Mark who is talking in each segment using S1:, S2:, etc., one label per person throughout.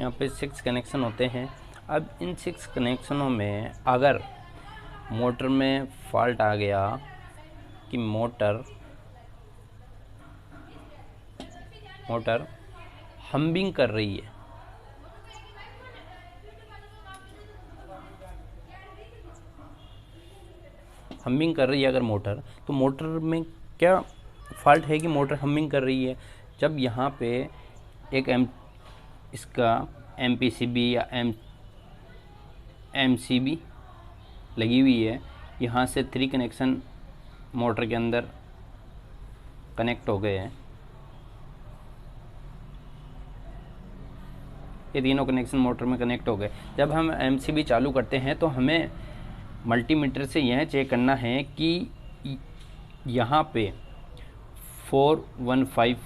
S1: यहाँ पे 6 कनेक्शन होते हैं। अब इन 6 कनेक्शनों में अगर मोटर में फॉल्ट आ गया कि मोटर हम्बिंग कर रही है, अगर मोटर, तो मोटर में क्या फॉल्ट है कि मोटर हमिंग कर रही है। जब यहाँ पे एक इसका MPCB या MCB लगी हुई है, यहाँ से 3 कनेक्शन मोटर के अंदर कनेक्ट हो गए हैं। ये तीनों कनेक्शन मोटर में कनेक्ट हो गए। जब हम MCB चालू करते हैं तो हमें मल्टीमीटर से यह चेक करना है कि यहाँ पे 415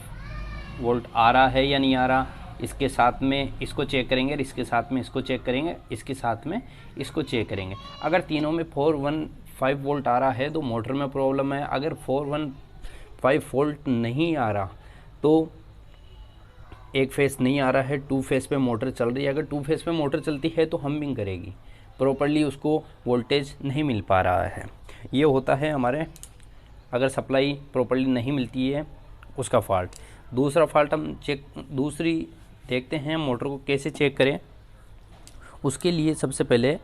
S1: वोल्ट आ रहा है या नहीं आ रहा। इसके साथ में इसको चेक करेंगे, इसके साथ में इसको चेक करेंगे, इसके साथ में इसको चेक करेंगे। अगर तीनों में 415 वोल्ट आ रहा है तो मोटर में प्रॉब्लम है। अगर 415 वोल्ट नहीं आ रहा तो एक फेस नहीं आ रहा है, 2 फेस पे मोटर चल रही है। अगर 2 फेस पे मोटर चलती है तो हमिंग करेगी, प्रॉपर्ली उसको वोल्टेज नहीं मिल पा रहा है। ये होता है हमारे, अगर सप्लाई प्रॉपर्ली नहीं मिलती है उसका फॉल्ट। दूसरा फॉल्ट हम दूसरी देखते हैं मोटर को कैसे चेक करें। उसके लिए सबसे पहले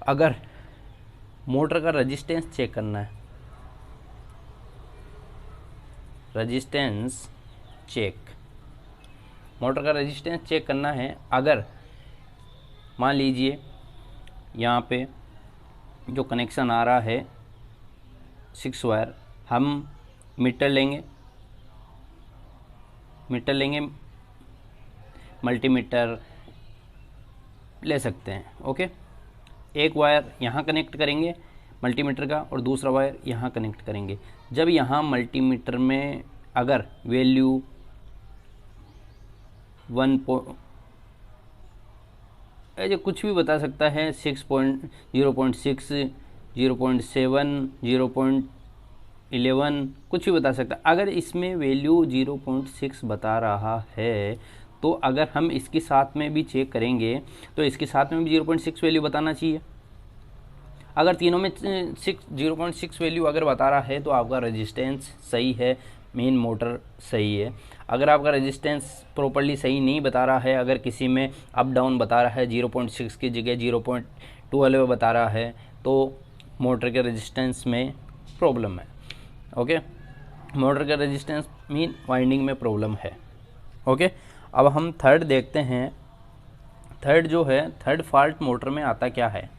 S1: अगर मोटर का रेजिस्टेंस चेक करना है, रेजिस्टेंस चेक, मोटर का रेजिस्टेंस चेक करना है। अगर मान लीजिए यहाँ पे जो कनेक्शन आ रहा है 6 वायर, हम मीटर लेंगे, मल्टीमीटर ले सकते हैं। ओके, एक वायर यहाँ कनेक्ट करेंगे मल्टीमीटर का और दूसरा वायर यहाँ कनेक्ट करेंगे। जब यहाँ मल्टीमीटर में अगर वैल्यू 1 कुछ भी बता सकता है, 0.6, 0.7, 0.11 कुछ भी बता सकता है। अगर इसमें वैल्यू 0.6 बता रहा है तो अगर हम इसके साथ में भी चेक करेंगे तो इसके साथ में भी 0.6 वैल्यू बताना चाहिए। अगर तीनों में 0.6 वैल्यू अगर बता रहा है तो आपका रेजिस्टेंस सही है, मेन मोटर सही है। अगर आपका रेजिस्टेंस प्रॉपर्ली सही नहीं बता रहा है, अगर किसी में अप डाउन बता रहा है, 0.6 की जगह 0.12 बता रहा है, तो मोटर के रेजिस्टेंस में प्रॉब्लम है। ओके, मोटर का रेजिस्टेंस मीन वाइंडिंग में प्रॉब्लम है। ओके, अब हम थर्ड देखते हैं। थर्ड जो है, थर्ड फॉल्ट मोटर में आता क्या है।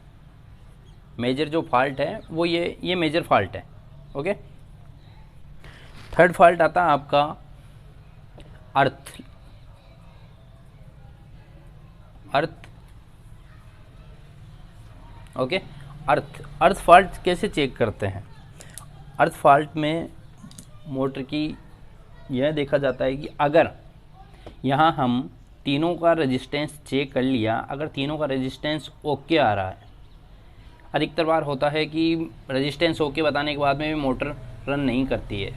S1: मेजर जो फॉल्ट है वो ये मेजर फॉल्ट है। ओके, थर्ड फॉल्ट आता आपका अर्थ ओके, अर्थ फॉल्ट कैसे चेक करते हैं। अर्थ फॉल्ट में मोटर की यह देखा जाता है कि अगर यहाँ हम तीनों का रेजिस्टेंस चेक कर लिया, अगर तीनों का रेजिस्टेंस ओके आ रहा है, अधिकतर बार होता है कि रेजिस्टेंस ओके बताने के बाद में भी मोटर रन नहीं करती है।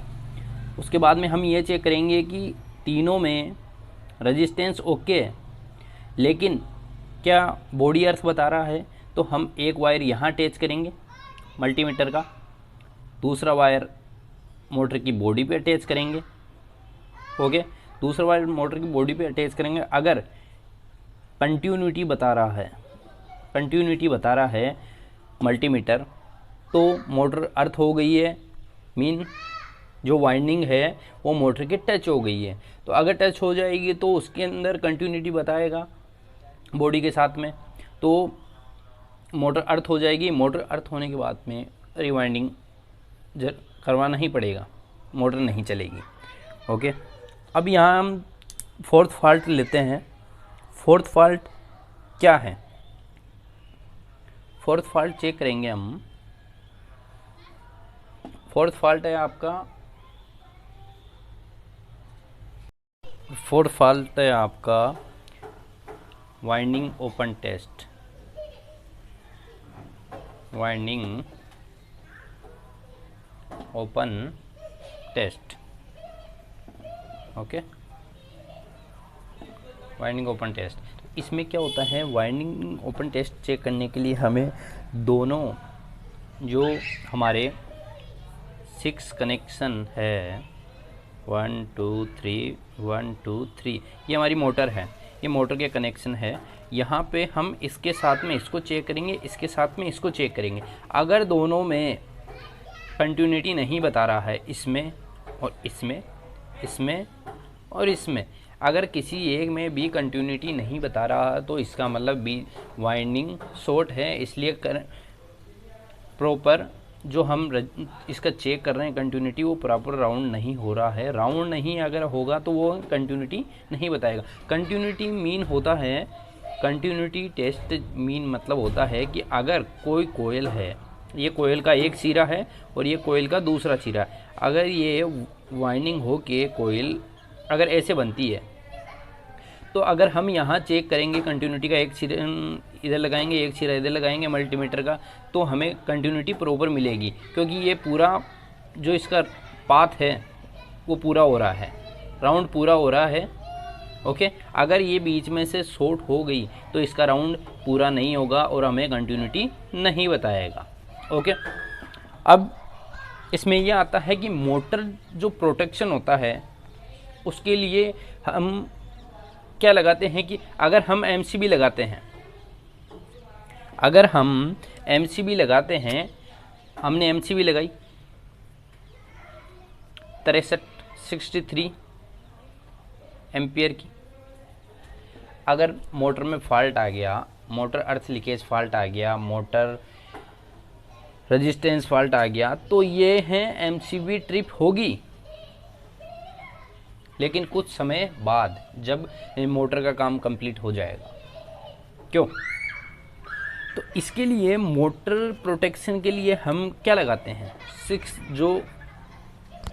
S1: उसके बाद में हम ये चेक करेंगे कि तीनों में रेजिस्टेंस ओके है लेकिन क्या बॉडी अर्थ बता रहा है, तो हम एक वायर यहाँ अटैच करेंगे मल्टीमीटर का, दूसरा वायर मोटर की बॉडी पे अटैच करेंगे। ओके, दूसरा वायर मोटर की बॉडी पे अटैच करेंगे। अगर कंटिन्यूटी बता रहा है मल्टीमीटर, तो मोटर अर्थ हो गई है, मीन जो वाइंडिंग है वो मोटर के टच हो गई है। तो अगर टच हो जाएगी तो उसके अंदर कंटिन्यूटी बताएगा बॉडी के साथ में, तो मोटर अर्थ हो जाएगी। मोटर अर्थ होने के बाद में रिवाइंडिंग करवाना ही पड़ेगा, मोटर नहीं चलेगी। ओके, अब यहाँ हम फोर्थ फॉल्ट लेते हैं। फोर्थ फॉल्ट क्या है, फोर्थ फॉल्ट चेक करेंगे हम। फोर्थ फॉल्ट है आपका, फोर्थ फॉल्ट है आपका winding open test, winding open test. Okay, winding open test. इसमें क्या होता है, वाइंडिंग ओपन टेस्ट चेक करने के लिए हमें दोनों जो हमारे 6 कनेक्शन है 1 2 3 1 2 3, ये हमारी मोटर है, ये मोटर के कनेक्शन है। यहाँ पे हम इसके साथ में इसको चेक करेंगे, इसके साथ में इसको चेक करेंगे। अगर दोनों में कंटिन्यूटी नहीं बता रहा है, इसमें और इसमें, इसमें और इसमें, अगर किसी एक में भी कंटिन्यूटी नहीं बता रहा तो इसका मतलब भी वाइंडिंग शॉर्ट है। इसलिए प्रॉपर जो हम इसका चेक कर रहे हैं कंटिन्यूटी, वो प्रॉपर राउंड नहीं हो रहा है। राउंड नहीं अगर होगा तो वो कंटिन्यूटी नहीं बताएगा। कंटिन्यूटी मीन होता है, कंटिन्यूटी टेस्ट मीन मतलब होता है कि अगर कोई कोयल है, ये कोयल का एक सिरा है और ये कोयल का दूसरा सिरा है, अगर ये वाइंडिंग हो के कोयल अगर ऐसे बनती है, तो अगर हम यहाँ चेक करेंगे कंटिन्यूटी का, एक सिरा इधर लगाएंगे, एक सिरा इधर लगाएंगे मल्टीमीटर का, तो हमें कंटिन्यूटी प्रॉपर मिलेगी, क्योंकि ये पूरा जो इसका पाथ है वो पूरा हो रहा है, राउंड पूरा हो रहा है। ओके, अगर ये बीच में से शॉर्ट हो गई तो इसका राउंड पूरा नहीं होगा और हमें कंटिन्यूटी नहीं बताएगा। ओके, अब इसमें यह आता है कि मोटर जो प्रोटेक्शन होता है उसके लिए हम क्या लगाते हैं कि अगर हम एमसीबी लगाते हैं, अगर हम एमसीबी लगाते हैं, हमने एमसीबी लगाई 63 एम्पियर की, अगर मोटर में फॉल्ट आ गया, मोटर अर्थ लीकेज फॉल्ट आ गया, मोटर रेजिस्टेंस फॉल्ट आ गया, तो ये है एमसीबी ट्रिप होगी, लेकिन कुछ समय बाद जब मोटर का काम कंप्लीट हो जाएगा। क्यों? तो इसके लिए मोटर प्रोटेक्शन के लिए हम क्या लगाते हैं, 6 जो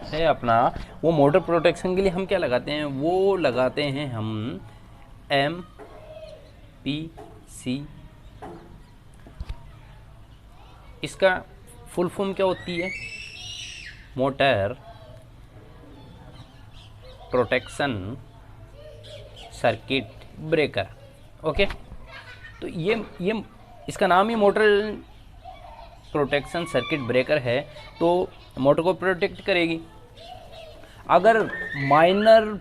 S1: है अपना, वो मोटर प्रोटेक्शन के लिए हम क्या लगाते हैं, वो लगाते हैं हम MPC। इसका फुल फॉर्म क्या होती है, motor protection circuit breaker. Okay, तो ये इसका नाम ही मोटर प्रोटेक्शन सर्किट ब्रेकर है, तो मोटर को प्रोटेक्ट करेगी। अगर माइनर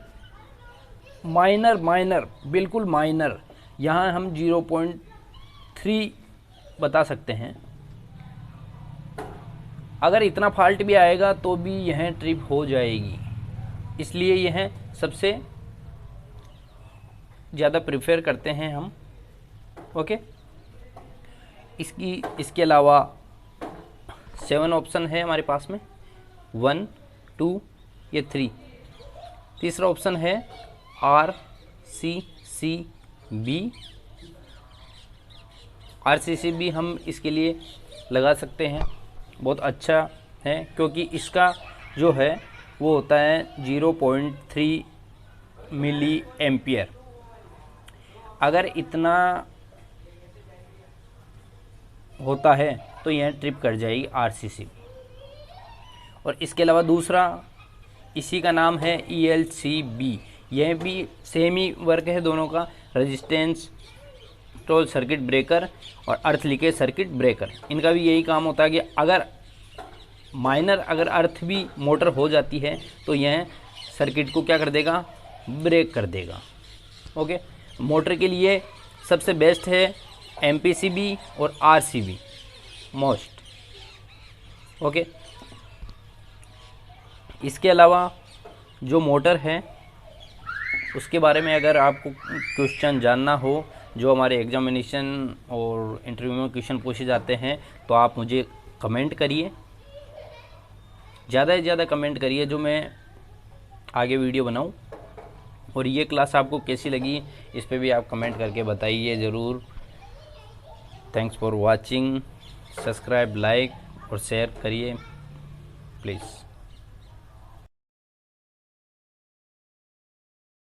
S1: बिल्कुल माइनर, यहाँ हम 0.3 बता सकते हैं, अगर इतना फॉल्ट भी आएगा तो भी यह ट्रिप हो जाएगी। इसलिए यह सबसे ज़्यादा प्रेफर करते हैं हम। ओके, इसके अलावा 7 ऑप्शन है हमारे पास में, 1 2 ये 3। तीसरा ऑप्शन है RCCB। RCCB हम इसके लिए लगा सकते हैं, बहुत अच्छा है, क्योंकि इसका जो है वो होता है 0.3 मिली एम्पियर। अगर इतना होता है तो यह ट्रिप कर जाएगी RCCB। और इसके अलावा दूसरा, इसी का नाम है ELCB। यह भी सेम ही वर्क है दोनों का, रेजिस्टेंस टोल सर्किट ब्रेकर और अर्थ लीकेज सर्किट ब्रेकर। इनका भी यही काम होता है कि अगर माइनर अगर अर्थ भी मोटर हो जाती है तो यह सर्किट को क्या कर देगा, ब्रेक कर देगा। ओके, मोटर के लिए सबसे बेस्ट है MPCB और RCB मोस्ट। ओके, इसके अलावा जो मोटर है उसके बारे में अगर आपको क्वेश्चन जानना हो, जो हमारे एग्जामिनेशन और इंटरव्यू में क्वेश्चन पूछे जाते हैं, तो आप मुझे कमेंट करिए, ज़्यादा से ज़्यादा कमेंट करिए, जो मैं आगे वीडियो बनाऊं। और ये क्लास आपको कैसी लगी इस पे भी आप कमेंट करके बताइए ज़रूर। Thanks for watching, subscribe, like और शेयर करिए प्लीज़।